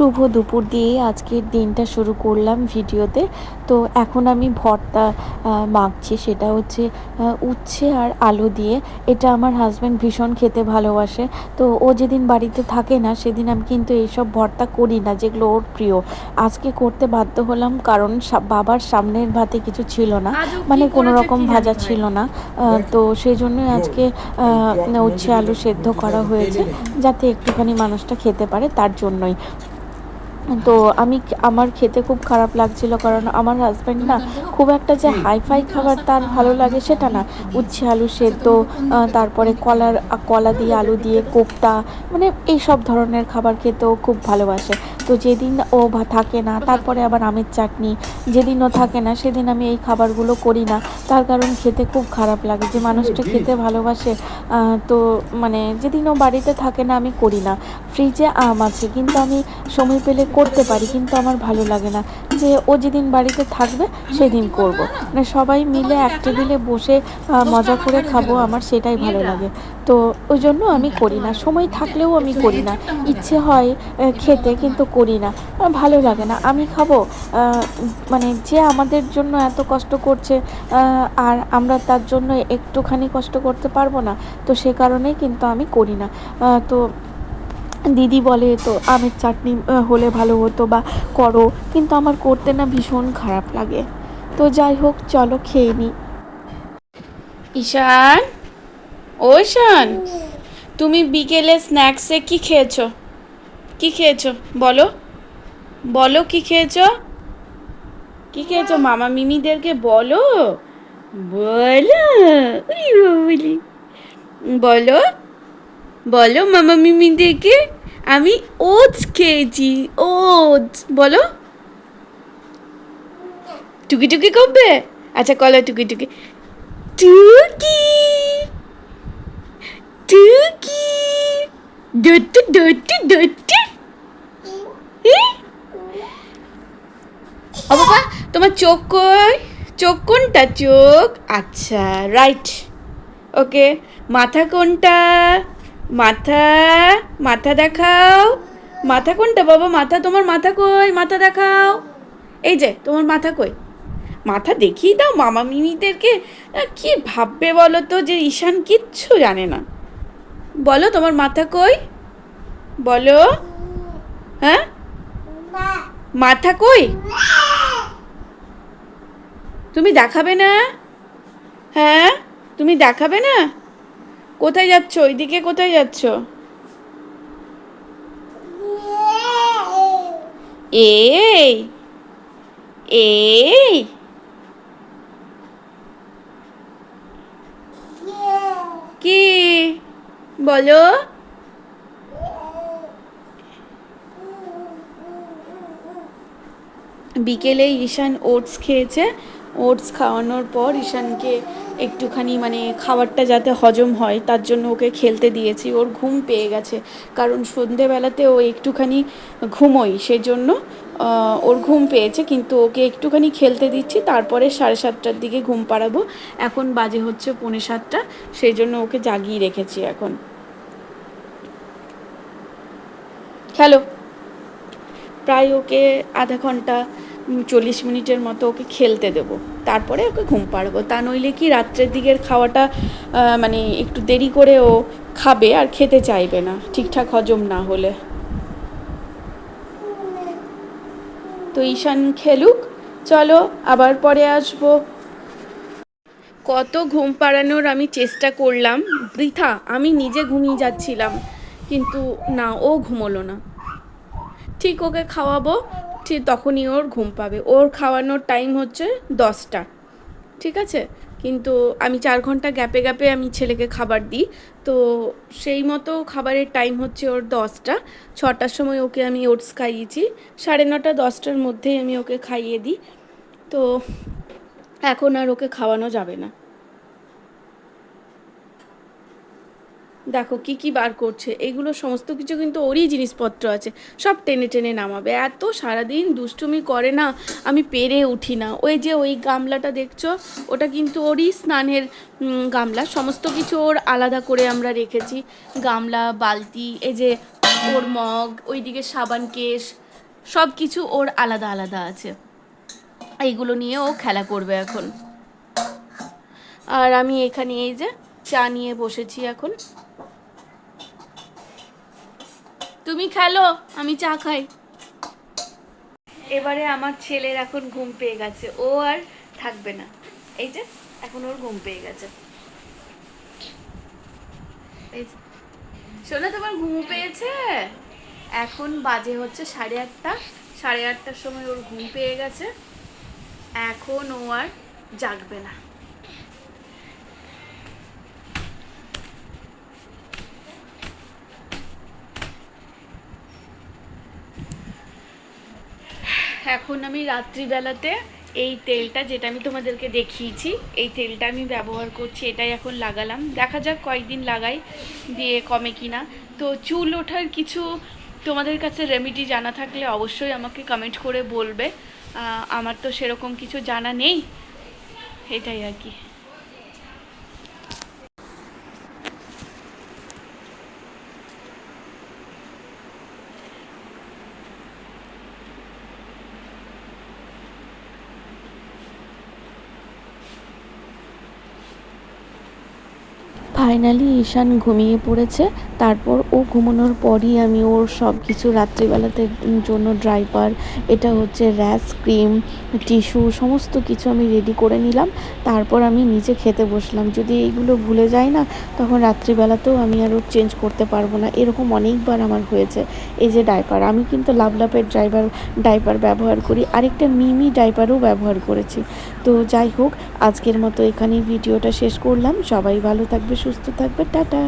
শুভ দুপুর দিয়ে আজকের দিনটা শুরু করলাম ভিডিওতে। তো এখন আমি ভর্তা মাখছি, সেটা হচ্ছে উচ্ছে আর আলু দিয়ে। এটা আমার হাজব্যান্ড ভীষণ খেতে ভালোবাসে। তো ও যেদিন বাড়িতে থাকে না সেদিন আমি কিন্তু এইসব ভর্তা করি না, যেগুলো ওর প্রিয়। আজকে করতে বাধ্য হলাম কারণ বাবার সামনের ভাতে কিছু ছিল না, আজও কি মানে কোনো করেছে রকম কি জানি ভাজা ভাই। ছিল না। তো সেই জন্যই আজকে উচ্ছে আলু সেদ্ধ করা হয়েছে, যাতে একটুখানি মানুষটা খেতে পারে, তার জন্যই। তো আমার খেতে খুব খারাপ লাগছিল, কারণ আমার হাজব্যান্ড না খুব একটা যে হাইফাই খাবার তার ভালো লাগে সেটা না। উচ্ছে আলু সেদ্ধ, তারপরে কলা দিয়ে আলু দিয়ে কোপ্তা, মানে এই সব ধরনের খাবার খেতেও খুব ভালোবাসে। তো যেদিন ও থাকে না, তারপরে আবার আমের চাটনি, যেদিন ও থাকে না সেদিন আমি এই খাবারগুলো করি না। তার কারণ খেতে খুব খারাপ লাগে, যে মানুষটা খেতে ভালোবাসে। তো মানে যেদিন ও বাড়িতে থাকে না আমি করি না। ফ্রিজে আম আছে, কিন্তু আমি সময় পেলে করতে পারি, কিন্তু আমার ভালো লাগে না। যে ও যেদিন বাড়িতে থাকবে সেদিন করব, মানে সবাই মিলে এক টেবিলে বসে মজা করে খাবো, আমার সেটাই ভালো লাগে। তো ওই জন্য আমি করি না, সময় থাকলেও আমি করি না। ইচ্ছে হয় খেতে, কিন্তু করি না, ভালো লাগে না। আমি খাবো, মানে যে আমাদের জন্য এত কষ্ট করছে, আর আমরা তার জন্য একটুখানি কষ্ট করতে পারবো না? তো সে কারণেই কিন্তু আমি করি না। তো দিদি বলে তো আমের চাটনি হলে ভালো হতো বা করো, কিন্তু আমার করতে না ভীষণ খারাপ লাগে। তো যাই হোক, চলো খেয়ে নিই। ঈশান, ও ঈশান, তুমি বিকেলে স্ন্যাক্সে কি খেয়েছো? কি খেয়েছো? বলো, বলো কি খেয়েছো? কি খেয়েছো মামা মিমিদেরকে বলো, বলো। উই বলি, বলো, বলো মামা মিমিদেরকে আমি ওটস খেয়েছি। ওটস বলো। টুকি টুকি করবে? আচ্ছা কলো টুকি টুকি। টুকি, টুকি, ডট্টু ডট্টু ডট্টু। ও বাবা, তোমার চোখ কই? চোখ কোনটা? চোখ, আচ্ছা, রাইট। ওকে, মাথা কোনটা? মাথা, মাথা দেখাও। মাথা কোনটা বাবা? মাথা, তোমার মাথা কই? মাথা দেখাও। এই যে তোমার মাথা কই? মাথা দেখিয়ে দাও মামা মিমিদেরকে। কি ভাববে বলো তো, যে ঈশান কিচ্ছু জানে না। বলো তোমার মাথা কই, বলো। হ্যাঁ, মাথা কই? তুমি দেখাবে না? হ্যাঁ, তুমি দেখাবে না? কোথায় যাচ্ছ? ওইদিকে কোথায় যাচ্ছ? এই, এই, কি বলো? বিকেলে ঈশান ওটস খেয়েছে। ওটস খাওয়ানোর পর ঈশানকে একটুখানি মানে খাবারটা যাতে হজম হয় তার জন্য ওকে খেলতে দিয়েছি। ওর ঘুম পেয়ে গেছে, কারণ সন্ধেবেলাতে ও একটুখানি ঘুমোই, সেজন্য ওর ঘুম পেয়েছে। কিন্তু ওকে একটুখানি খেলতে দিচ্ছি, তারপরে 7:30টার দিকে ঘুম পাড়াবো। এখন বাজে হচ্ছে 6:45, সেই জন্য ওকে জাগিয়ে রেখেছি এখন। খেলো, প্রায় ওকে আধা ঘন্টা 40 মিনিটের মতো ওকে খেলতে দেবো, তারপরে ওকে ঘুম পাড়াবো। তা নইলে কি রাত্রের দিকের খাওয়াটা মানে একটু দেরি করে ও খাবে, আর খেতে চাইবে না ঠিকঠাক হজম না হলে। তো ঈশান খেলুক, চলো আবার পরে আসবো। কত ঘুম পাড়ানোর আমি চেষ্টা করলাম, বৃথা। আমি নিজে ঘুমিয়ে যাচ্ছিলাম, কিন্তু না, ও ঘুমোলো না। ঠিক ওকে খাওয়াবো, ঠিক তখনই ওর ঘুম পাবে। ওর খাওয়ানোর টাইম হচ্ছে 10টা, ঠিক আছে? কিন্তু আমি 4 ঘন্টা গ্যাপে গ্যাপে আমি ছেলেকে খাবার দিই। তো সেই মতো খাবারের টাইম হচ্ছে ওর 10টা। 6টার সময় ওকে আমি ওটস খাইয়েছি, 9:30 10টার মধ্যেই আমি ওকে খাইয়ে দিই। তো এখন আর ওকে খাওয়ানো যাবে না। দেখো কি কি বার করছে, এগুলো সমস্ত কিছু কিন্তু ওরই জিনিসপত্র আছে, সব টেনে টেনে নামাবে। এত সারাদিন দুষ্টুমি করে না, আমি পেরে উঠি না। ওই যে ওই গামলাটা দেখছো, ওটা কিন্তু ওরই স্নানের গামলা। সমস্ত কিছু ওর আলাদা করে আমরা রেখেছি, গামলা, বালতি, এই যে ওর মগ, ওইদিকে সাবান কেস, সব কিছু ওর আলাদা আলাদা আছে, এইগুলো নিয়ে ও খেলা করবে এখন। আর আমি এখানে এই যে চা নিয়ে বসেছি এখন। তুমি খেলো, আমি চা খাই। এবারে আমার ছেলের এখন ঘুম পেয়ে গেছে, ও আর থাকবে না। এই যে এখন ওর ঘুম পেয়ে গেছে। এই যে, শোনো তোমার ঘুম পেয়েছে? এখন বাজে হচ্ছে 8:30। 8:30টার সময় ওর ঘুম পেয়ে গেছে, এখন ও আর জাগবে না। এখন আমি রাত্রিবেলাতে এই তেলটা, যেটা আমি তোমাদেরকে দেখিয়েছি, এই তেলটা আমি ব্যবহার করছি, এটাই এখন লাগালাম। দেখা যাক কয়েকদিন লাগাই, দিয়ে কমে কিনা। তো চুল ওঠার কিছু তোমাদের কাছে রেমেডি জানা থাকলে অবশ্যই আমাকে কমেন্ট করে বলবে। আমার তো সেরকম কিছু জানা নেই, এটাই আর কি। ফাইনালি ঈশান ঘুমিয়ে পড়েছে। তারপর ও ঘুমানোর পরই আমি ওর সব কিছু রাত্রিবেলাতে জন্য ডাইপার, এটা হচ্ছে র্যাশ ক্রিম, টিস্যু, সমস্ত কিছু আমি রেডি করে নিলাম। তারপর আমি নিজে খেতে বসলাম। যদি এইগুলো ভুলে যাই না, তখন রাত্রিবেলাতেও আমি আর ওর চেঞ্জ করতে পারবো না। এরকম অনেকবার আমার হয়েছে। এই যে ডাইপার, আমি কিন্তু লাভলাভের ডাইপার ব্যবহার করি, আরেকটা মিমি ডাইপারও ব্যবহার করেছি। তো যাই হোক, আজকের মতো এখানেই ভিডিওটা শেষ করলাম। সবাই ভালো থাকবে, সুস্থ থাকবে, টাটা।